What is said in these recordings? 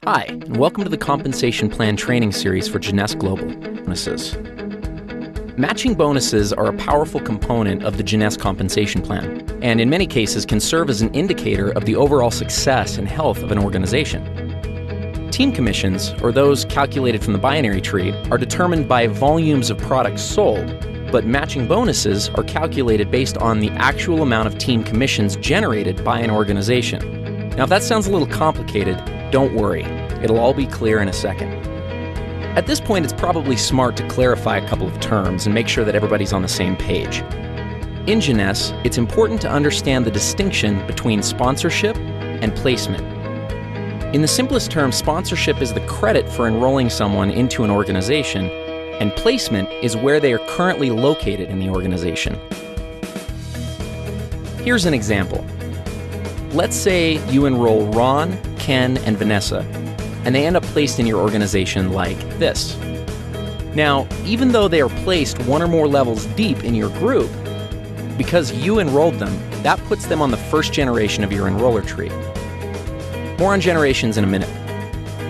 Hi, and welcome to the Compensation Plan Training Series for Jeunesse Global Bonuses. Matching bonuses are a powerful component of the Jeunesse compensation plan, and in many cases can serve as an indicator of the overall success and health of an organization. Team commissions, or those calculated from the binary tree, are determined by volumes of products sold, but matching bonuses are calculated based on the actual amount of team commissions generated by an organization. Now, if that sounds a little complicated, don't worry, it'll all be clear in a second. At this point, it's probably smart to clarify a couple of terms and make sure that everybody's on the same page. In Jeunesse, it's important to understand the distinction between sponsorship and placement. In the simplest terms, sponsorship is the credit for enrolling someone into an organization, and placement is where they are currently located in the organization. Here's an example. Let's say you enroll Ron, Ken, and Vanessa, and they end up placed in your organization like this. Now, even though they are placed one or more levels deep in your group, because you enrolled them, that puts them on the first generation of your enroller tree. More on generations in a minute.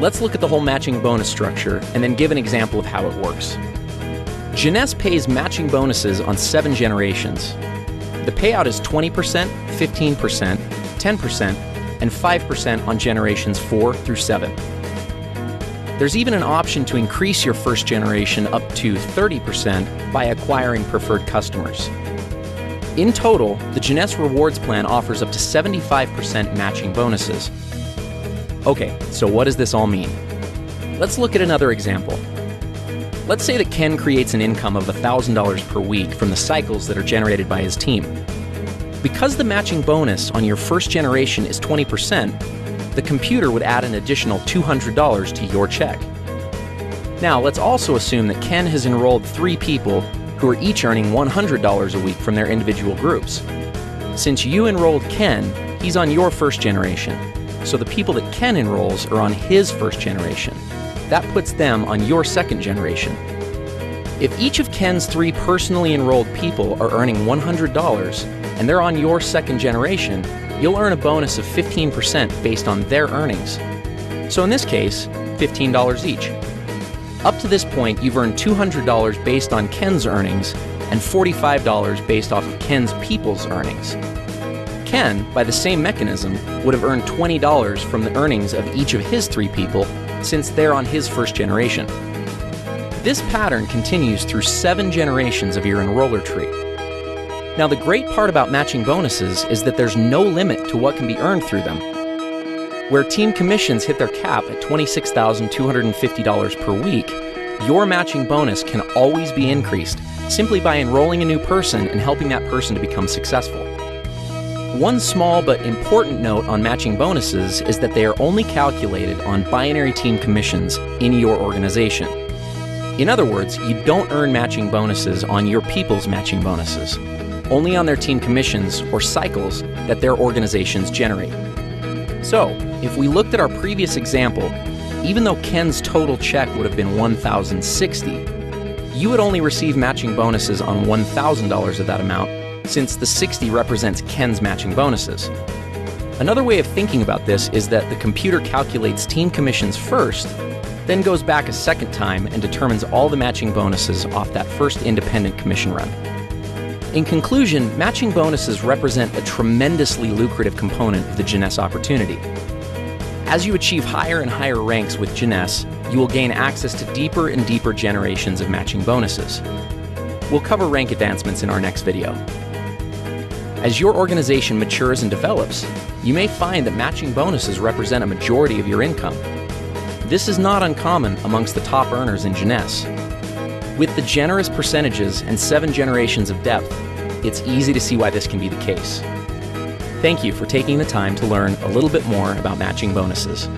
Let's look at the whole matching bonus structure and then give an example of how it works. Jeunesse pays matching bonuses on 7 generations. The payout is 20%, 15%, 10%, and 5% on generations 4 through 7. There's even an option to increase your first generation up to 30% by acquiring preferred customers. In total, the Jeunesse Rewards Plan offers up to 75% matching bonuses. Okay, so what does this all mean? Let's look at another example. Let's say that Ken creates an income of $1,000 per week from the cycles that are generated by his team. Because the matching bonus on your first generation is 20%, the computer would add an additional $200 to your check. Now, let's also assume that Ken has enrolled 3 people who are each earning $100 a week from their individual groups. Since you enrolled Ken, he's on your first generation, so the people that Ken enrolls are on his first generation. That puts them on your second generation. If each of Ken's 3 personally enrolled people are earning $100 and they're on your second generation, you'll earn a bonus of 15% based on their earnings. So in this case, $15 each. Up to this point, you've earned $200 based on Ken's earnings and $45 based off of Ken's people's earnings. Ken, by the same mechanism, would have earned $20 from the earnings of each of his 3 people since they're on his first generation. This pattern continues through 7 generations of your enroller tree. Now, the great part about matching bonuses is that there's no limit to what can be earned through them. Where team commissions hit their cap at $26,250 per week, your matching bonus can always be increased simply by enrolling a new person and helping that person to become successful. One small but important note on matching bonuses is that they are only calculated on binary team commissions in your organization. In other words, you don't earn matching bonuses on your people's matching bonuses, only on their team commissions or cycles that their organizations generate. So, if we looked at our previous example, even though Ken's total check would have been $1,060, you would only receive matching bonuses on $1,000 of that amount, since the 60 represents Ken's matching bonuses. Another way of thinking about this is that the computer calculates team commissions first, then goes back a second time and determines all the matching bonuses off that first independent commission run. In conclusion, matching bonuses represent a tremendously lucrative component of the Jeunesse opportunity. As you achieve higher and higher ranks with Jeunesse, you will gain access to deeper and deeper generations of matching bonuses. We'll cover rank advancements in our next video. As your organization matures and develops, you may find that matching bonuses represent a majority of your income. This is not uncommon amongst the top earners in Jeunesse. With the generous percentages and 7 generations of depth, it's easy to see why this can be the case. Thank you for taking the time to learn a little bit more about matching bonuses.